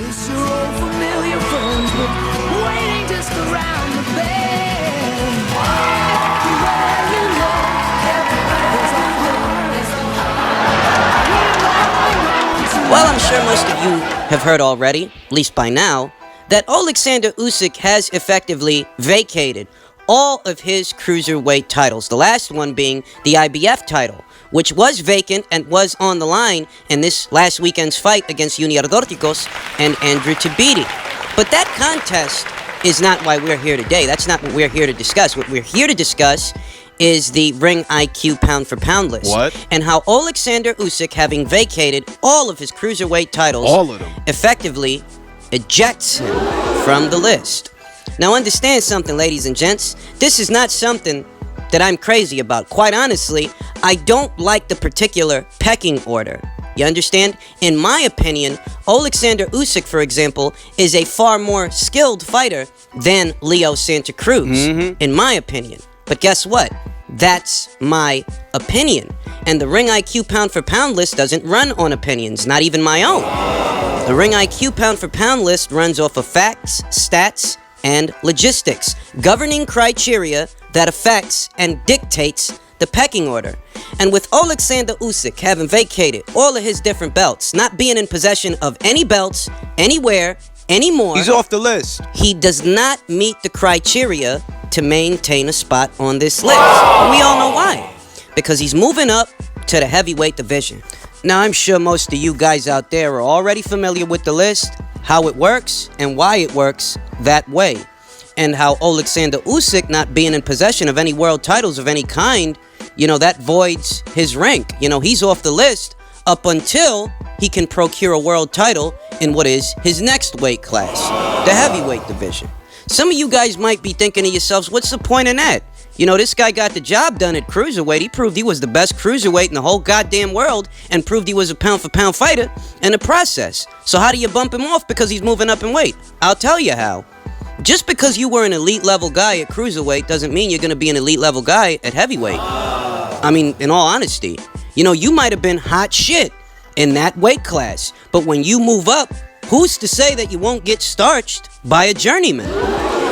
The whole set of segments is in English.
miss your old familiar friends, but waiting just around the bend. Everywhere you look, there's a heart, there's a heart. Well, I'm sure most of you have heard already, at least by now, that Alexander Usyk has effectively vacated all of his cruiserweight titles, the last one being the IBF title, which was vacant and was on the line in this last weekend's fight against Junior Dorticos and Andrew Tabiti. But that contest is not why we're here today. That's not what we're here to discuss. What we're here to discuss is the Ring IQ pound-for-pound list. What? And how Alexander Usyk, having vacated all of his cruiserweight titles, all of them, effectively ejects him from the list. Now understand something, ladies and gents. This is not something that I'm crazy about. Quite honestly, I don't like the particular pecking order. You understand? In my opinion, Alexander Usyk, for example, is a far more skilled fighter than Leo Santa Cruz, in my opinion. But guess what? That's my opinion. And the Ring IQ pound-for-pound list doesn't run on opinions, not even my own. The Ring IQ pound-for-pound list runs off of facts, stats, and logistics, governing criteria that affects and dictates the pecking order. And with Alexander Usyk having vacated all of his different belts, not being in possession of any belts, anywhere, anymore, he's off the list. He does not meet the criteria to maintain a spot on this list. And we all know why. Because he's moving up to the heavyweight division. Now, I'm sure most of you guys out there are already familiar with the list, how it works, and why it works that way. And how Alexander Usyk not being in possession of any world titles of any kind, that voids his rank. He's off the list up until he can procure a world title in what is his next weight class, the heavyweight division. Some of you guys might be thinking to yourselves, what's the point in that? This guy got the job done at cruiserweight. He proved he was the best cruiserweight in the whole goddamn world and proved he was a pound-for-pound fighter in the process. So how do you bump him off because he's moving up in weight? I'll tell you how. Just because you were an elite-level guy at cruiserweight doesn't mean you're going to be an elite-level guy at heavyweight. I mean, in all honesty, you might have been hot shit in that weight class. But when you move up, who's to say that you won't get starched by a journeyman?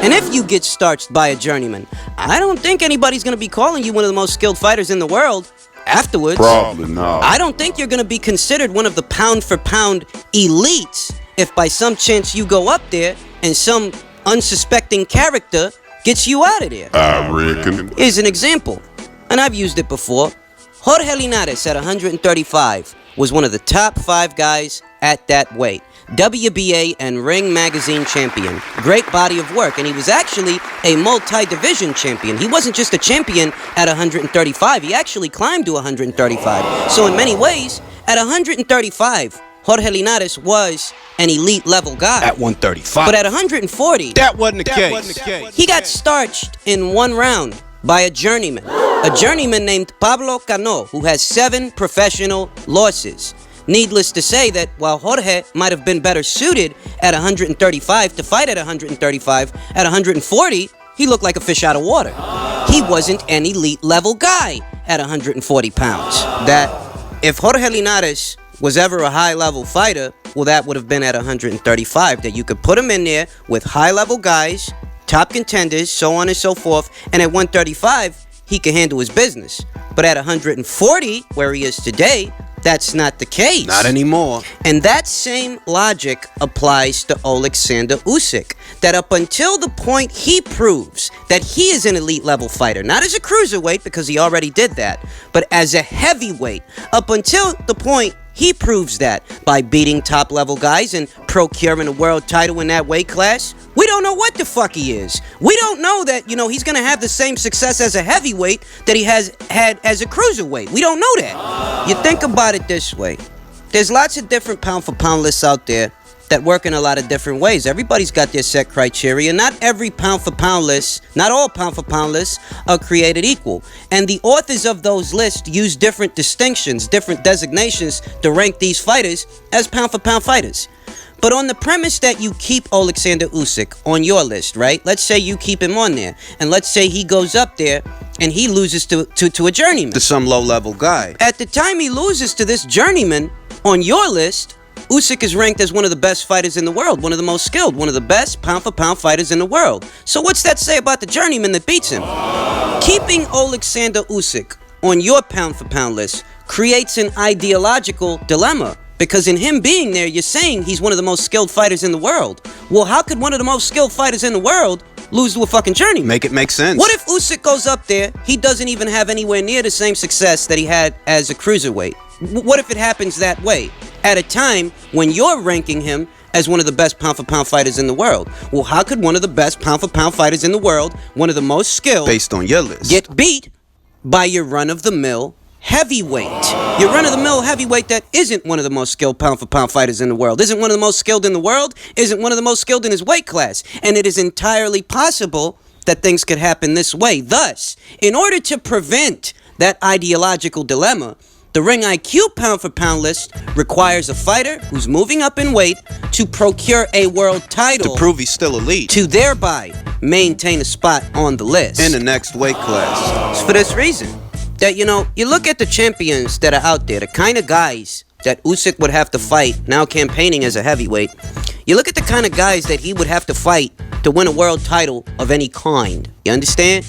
And if you get starched by a journeyman, I don't think anybody's going to be calling you one of the most skilled fighters in the world afterwards. Probably not. I don't think you're going to be considered one of the pound-for-pound elites if by some chance you go up there and some unsuspecting character gets you out of there. I reckon. Here's an example, and I've used it before. Jorge Linares at 135 was one of the top 5 guys at that weight. WBA and Ring Magazine champion. Great body of work, and he was actually a multi-division champion. He wasn't just a champion at 135, he actually climbed to 135. So in many ways, at 135, Jorge Linares was an elite level guy. At 135. But at 140, that wasn't the case. He got starched in one round by a journeyman. A journeyman named Pablo Cano, who has 7 professional losses. Needless to say that while Jorge might have been better suited at 135 to fight at 135, at 140, he looked like a fish out of water. He wasn't an elite level guy at 140 pounds. That if Jorge Linares was ever a high level fighter, well, that would have been at 135, that you could put him in there with high level guys, top contenders, so on and so forth, and at 135, he could handle his business. But at 140, where he is today, that's not the case. Not anymore. And that same logic applies to Alexander Usyk. That up until the point he proves that he is an elite level fighter, not as a cruiserweight because he already did that, but as a heavyweight, up until the point he proves that by beating top level guys and procuring a world title in that weight class, we don't know what the fuck he is. We don't know that, he's gonna have the same success as a heavyweight that he has had as a cruiserweight. We don't know that. You think about it this way. There's lots of different pound-for-pound lists out there that work in a lot of different ways. Everybody's got their set criteria. Not every pound-for-pound list, not all pound-for-pound lists are created equal. And the authors of those lists use different distinctions, different designations to rank these fighters as pound-for-pound fighters. But on the premise that you keep Alexander Usyk on your list, right? Let's say you keep him on there. And let's say he goes up there and he loses to a journeyman. To some low-level guy. At the time he loses to this journeyman on your list, Usyk is ranked as one of the best fighters in the world, one of the most skilled, one of the best pound-for-pound fighters in the world. So what's that say about the journeyman that beats him? Keeping Alexander Usyk on your pound-for-pound list creates an ideological dilemma. Because in him being there, you're saying he's one of the most skilled fighters in the world. Well, how could one of the most skilled fighters in the world lose to a fucking journeyman? Make it make sense. What if Usyk goes up there, he doesn't even have anywhere near the same success that he had as a cruiserweight? What if it happens that way? At a time when you're ranking him as one of the best pound-for-pound fighters in the world. Well, how could one of the best pound-for-pound fighters in the world, one of the most skilled, based on your list, get beat by your run-of-the-mill heavyweight? Your run-of-the-mill heavyweight that isn't one of the most skilled pound-for-pound fighters in the world, isn't one of the most skilled in the world, isn't one of the most skilled in his weight class. And it is entirely possible that things could happen this way. Thus, in order to prevent that ideological dilemma, the Ring IQ pound-for-pound list requires a fighter who's moving up in weight to procure a world title to prove he's still elite, to thereby maintain a spot on the list. in the next weight class. It's for this reason that, you look at the champions that are out there, the kind of guys that Usyk would have to fight now campaigning as a heavyweight. You look at the kind of guys that he would have to fight to win a world title of any kind. You understand?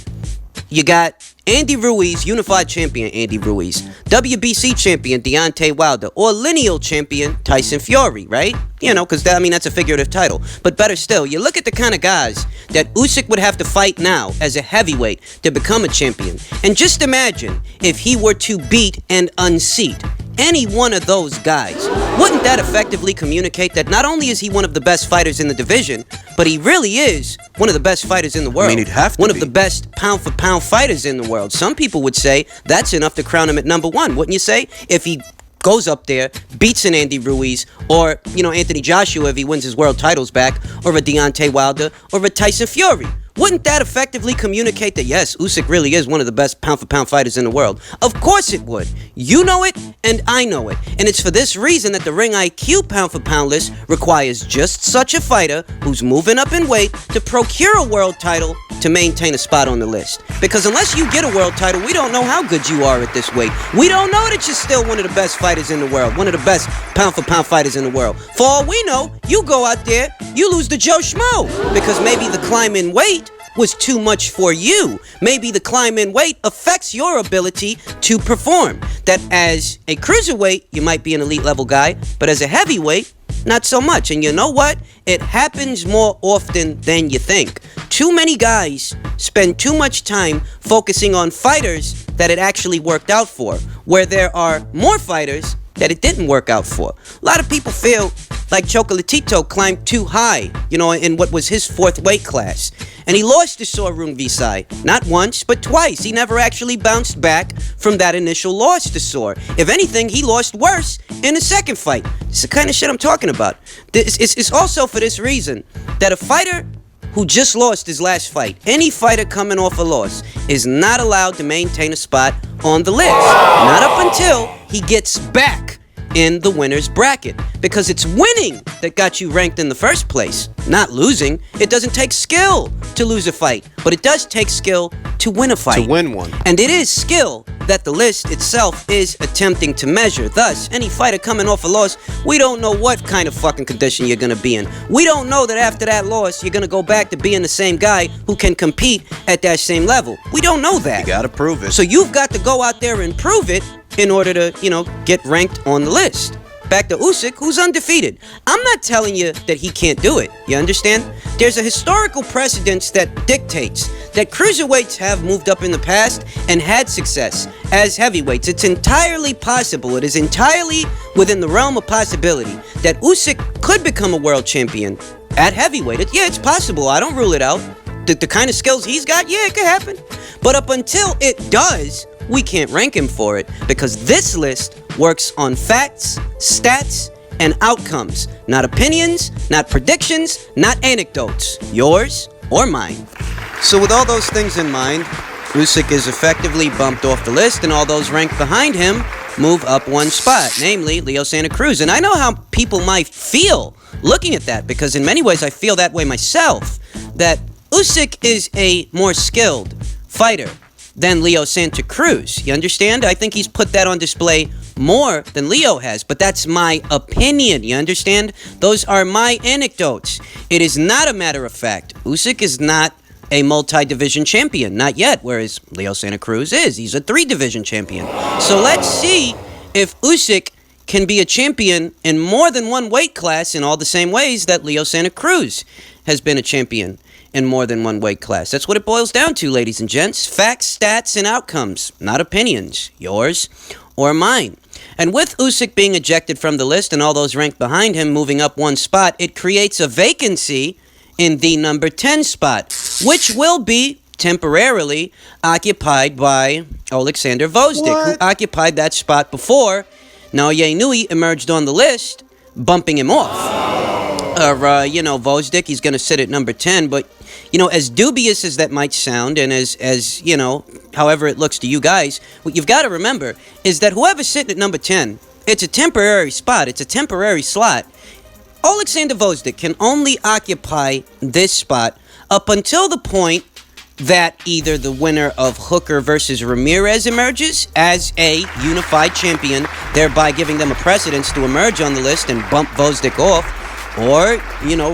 You got Andy Ruiz, unified champion Andy Ruiz, WBC champion Deontay Wilder, or lineal champion Tyson Fury, right? Because that's a figurative title. But better still, you look at the kind of guys that Usyk would have to fight now as a heavyweight to become a champion. And just imagine if he were to beat and unseat any one of those guys. Wouldn't that effectively communicate that not only is he one of the best fighters in the division, but he really is one of the best fighters in the world? I mean, he'd have to one be. of the best pound-for-pound fighters in the world. Some people would say that's enough to crown him at number one, wouldn't you say? If he goes up there, beats an Andy Ruiz, or, Anthony Joshua if he wins his world titles back, or a Deontay Wilder, or a Tyson Fury. Wouldn't that effectively communicate that, yes, Usyk really is one of the best pound-for-pound fighters in the world? Of course it would. You know it, and I know it. And it's for this reason that the Ring IQ pound-for-pound list requires just such a fighter who's moving up in weight to procure a world title to maintain a spot on the list. Because unless you get a world title, we don't know how good you are at this weight. We don't know that you're still one of the best fighters in the world, one of the best pound-for-pound fighters in the world. For all we know, you go out there, you lose to Joe Schmo, because maybe the climb in weight was too much for you. Maybe the climb in weight affects your ability to perform. That as a cruiserweight, you might be an elite level guy, but as a heavyweight, not so much. And you know what? It happens more often than you think. Too many guys spend too much time focusing on fighters that it actually worked out for, where there are more fighters that it didn't work out for. A lot of people feel like Chocolatito climbed too high, in what was his fourth weight class. And he lost to Sorun Visai. Not once, but twice. He never actually bounced back from that initial loss to Sor. If anything, he lost worse in the second fight. It's the kind of shit I'm talking about. It's also for this reason that a fighter who just lost his last fight, any fighter coming off a loss, is not allowed to maintain a spot on the list. Not up until he gets back in the winner's bracket, because it's winning that got you ranked in the first place, not losing. It doesn't take skill to lose a fight, but it does take skill to win a fight. To win one. And it is skill that the list itself is attempting to measure. Thus, any fighter coming off a loss, we don't know what kind of fucking condition you're gonna be in. We don't know that after that loss, you're gonna go back to being the same guy who can compete at that same level. We don't know that. You gotta prove it. So you've got to go out there and prove it in order to, get ranked on the list. Back to Usyk, who's undefeated. I'm not telling you that he can't do it. You understand? There's a historical precedence that dictates that cruiserweights have moved up in the past and had success as heavyweights. It's entirely possible. It is entirely within the realm of possibility that Usyk could become a world champion at heavyweight. It's possible. I don't rule it out. The kind of skills he's got, it could happen. But up until it does, we can't rank him for it, because this list works on facts, stats, and outcomes. Not opinions, not predictions, not anecdotes. Yours or mine. So with all those things in mind, Usyk is effectively bumped off the list, and all those ranked behind him move up one spot, namely Leo Santa Cruz. And I know how people might feel looking at that, because in many ways I feel that way myself, that Usyk is a more skilled fighter than Leo Santa Cruz. You understand? I think he's put that on display more than Leo has, but that's my opinion, you understand? Those are my anecdotes. It is not a matter of fact. Usyk is not a multi-division champion, not yet, whereas Leo Santa Cruz is. He's a 3-division champion. So let's see if Usyk can be a champion in more than one weight class in all the same ways that Leo Santa Cruz has been a champion in more than one weight class. That's what it boils down to, ladies and gents. Facts, stats, and outcomes, not opinions. Yours or mine. And with Usyk being ejected from the list and all those ranked behind him moving up one spot, it creates a vacancy in the number 10 spot, which will be temporarily occupied by Alexander Vosdik, who occupied that spot before Naoya Inoue emerged on the list, bumping him off. Vosdik, he's going to sit at number 10, but, as dubious as that might sound, and as however it looks to you guys, what you've got to remember is that whoever's sitting at number 10, it's a temporary spot, it's a temporary slot. Alexander Vosdik can only occupy this spot up until the point that either the winner of Hooker versus Ramirez emerges as a unified champion, thereby giving them a precedence to emerge on the list and bump Vosdik off, or,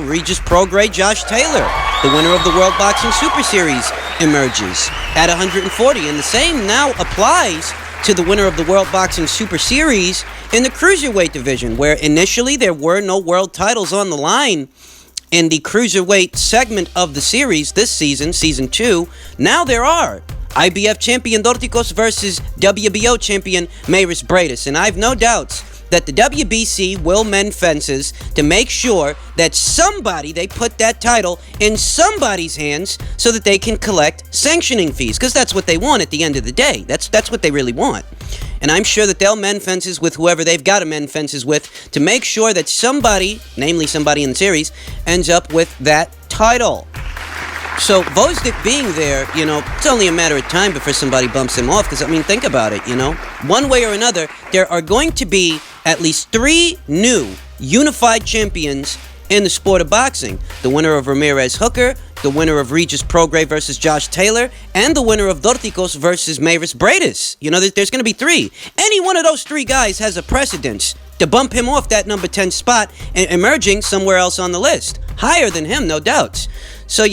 Regis Prograis Josh Taylor, the winner of the World Boxing Super Series, emerges at 140. And the same now applies to the winner of the World Boxing Super Series in the cruiserweight division, where initially there were no world titles on the line in the cruiserweight segment of the series this season, season 2. Now there are. IBF champion Dorticos versus WBO champion Mayris Bradis. And I have no doubts that the WBC will mend fences to make sure that they put that title in somebody's hands so that they can collect sanctioning fees. Because that's what they want at the end of the day. That's what they really want. And I'm sure that they'll mend fences with whoever they've got to mend fences with to make sure that somebody, namely somebody in the series, ends up with that title. So Vosdik being there, it's only a matter of time before somebody bumps him off. Because, think about it, One way or another, there are going to be at least 3 new unified champions in the sport of boxing. The winner of Ramirez Hooker, the winner of Regis Prograis versus Josh Taylor, and the winner of Dorticos versus Mayris Bradis. There's going to be 3. Any one of those 3 guys has a precedence to bump him off that number 10 spot and emerging somewhere else on the list. Higher than him, no doubts. So,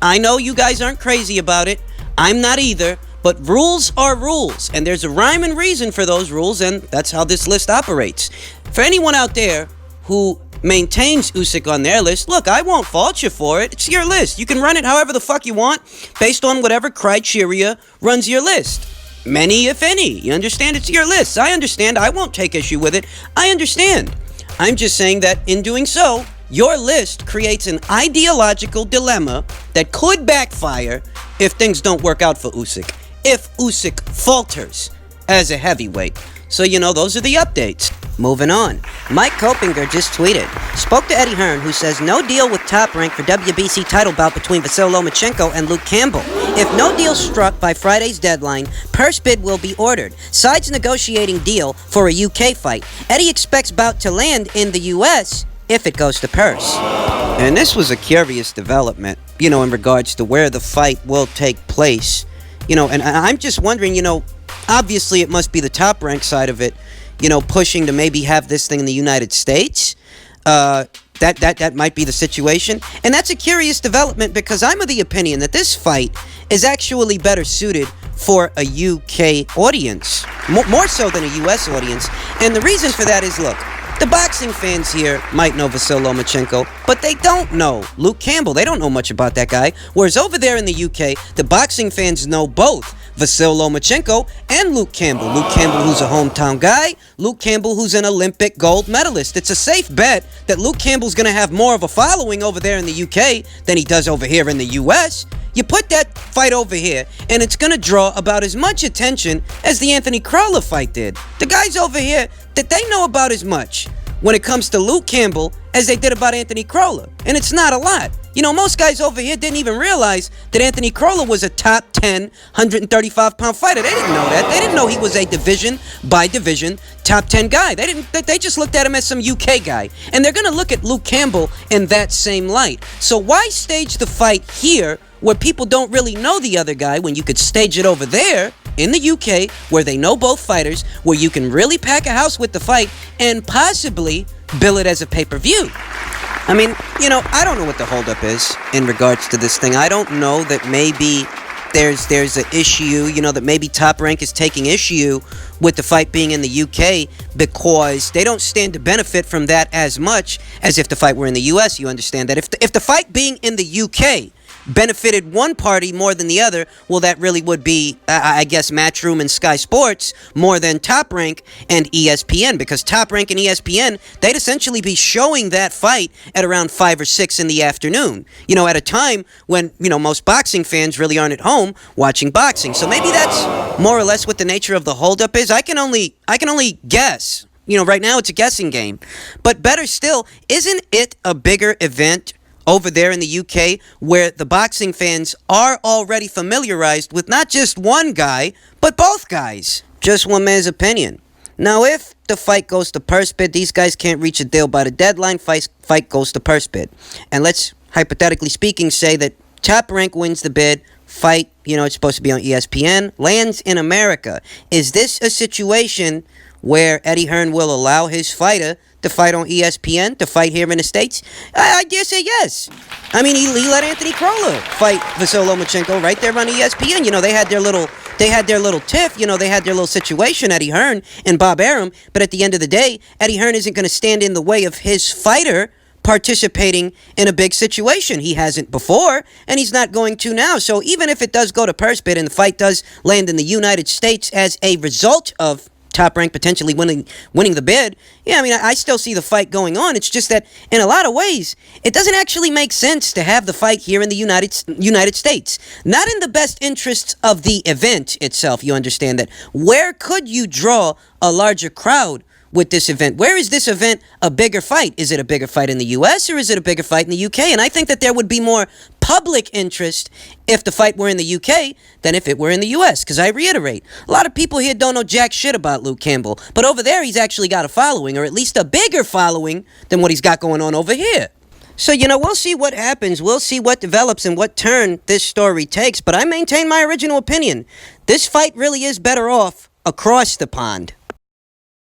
I know you guys aren't crazy about it. I'm not either. But rules are rules, and there's a rhyme and reason for those rules, and that's how this list operates. For anyone out there who maintains Usyk on their list, look, I won't fault you for it. It's your list. You can run it however the fuck you want, based on whatever criteria runs your list. Many, if any. You understand? It's your list. I understand. I won't take issue with it. I understand. I'm just saying that in doing so, your list creates an ideological dilemma that could backfire if things don't work out for Usyk. If Usyk falters as a heavyweight. So, those are the updates. Moving on. Mike Kopinger just tweeted, spoke to Eddie Hearn, who says no deal with Top Rank for WBC title bout between Vasyl Lomachenko and Luke Campbell. If no deal struck by Friday's deadline, purse bid will be ordered. Sides negotiating deal for a UK fight. Eddie expects bout to land in the US if it goes to purse. And this was a curious development, in regards to where the fight will take place. And I'm just wondering, obviously it must be the Top Rank side of it, pushing to maybe have this thing in the United States. That might be the situation. And that's a curious development because I'm of the opinion that this fight is actually better suited for a UK audience, more so than a US audience. And the reason for that is, look, the boxing fans here might know Vasyl Lomachenko, but they don't know Luke Campbell. They don't know much about that guy. Whereas over there in the UK, the boxing fans know both Vasyl Lomachenko and Luke Campbell. Luke Campbell, who's a hometown guy. Luke Campbell, who's an Olympic gold medalist. It's a safe bet that Luke Campbell's going to have more of a following over there in the UK than he does over here in the US. You put that fight over here, and it's going to draw about as much attention as the Anthony Crawler fight did. The guys over here, that they know about as much when it comes to Luke Campbell as they did about Anthony Crawler. And it's not a lot. Most guys over here didn't even realize that Anthony Crawler was a top 10, 135-pound fighter. They didn't know that. They didn't know he was a division-by-division top 10 guy. They just looked at him as some UK guy. And they're going to look at Luke Campbell in that same light. So why stage the fight here where people don't really know the other guy when you could stage it over there in the UK where they know both fighters, where you can really pack a house with the fight and possibly bill it as a pay-per-view. I mean, I don't know what the holdup is in regards to this thing. I don't know that maybe there's an issue, that maybe Top Rank is taking issue with the fight being in the UK because they don't stand to benefit from that as much as if the fight were in the US. You understand that if the fight being in the UK benefited one party more than the other, well, that really would be, I guess, Matchroom and Sky Sports more than Top Rank and ESPN, because Top Rank and ESPN, they'd essentially be showing that fight at around 5 or 6 in the afternoon, at a time when, most boxing fans really aren't at home watching boxing. So maybe that's more or less what the nature of the holdup is. I can only guess. Right now it's a guessing game. But better still, isn't it a bigger event over there in the UK where the boxing fans are already familiarized with not just one guy, but both guys? Just one man's opinion. Now, if the fight goes to purse bid, these guys can't reach a deal by the deadline, fight goes to purse bid. And let's, hypothetically speaking, say that Top Rank wins the bid, fight, it's supposed to be on ESPN, lands in America. Is this a situation where Eddie Hearn will allow his fighter to fight on ESPN, to fight here in the States? I dare say yes. I mean, he let Anthony Crolla fight Vasyl Lomachenko right there on ESPN. They had their little tiff, they had their little situation, Eddie Hearn and Bob Arum. But at the end of the day, Eddie Hearn isn't going to stand in the way of his fighter participating in a big situation. He hasn't before, and he's not going to now. So even if it does go to purse bid and the fight does land in the United States as a result of Top Rank potentially winning the bid, I still see the fight going on. It's just that in a lot of ways, it doesn't actually make sense to have the fight here in the United States. Not in the best interests of the event itself, you understand that. Where could you draw a larger crowd with this event? Where is this event a bigger fight? Is it a bigger fight in the US or is it a bigger fight in the UK? And I think that there would be more public interest if the fight were in the UK than if it were in the US. Because I reiterate, a lot of people here don't know jack shit about Loma-Campbell. But over there, he's actually got a following, or at least a bigger following than what he's got going on over here. So, we'll see what happens. We'll see what develops and what turn this story takes. But I maintain my original opinion. This fight really is better off across the pond.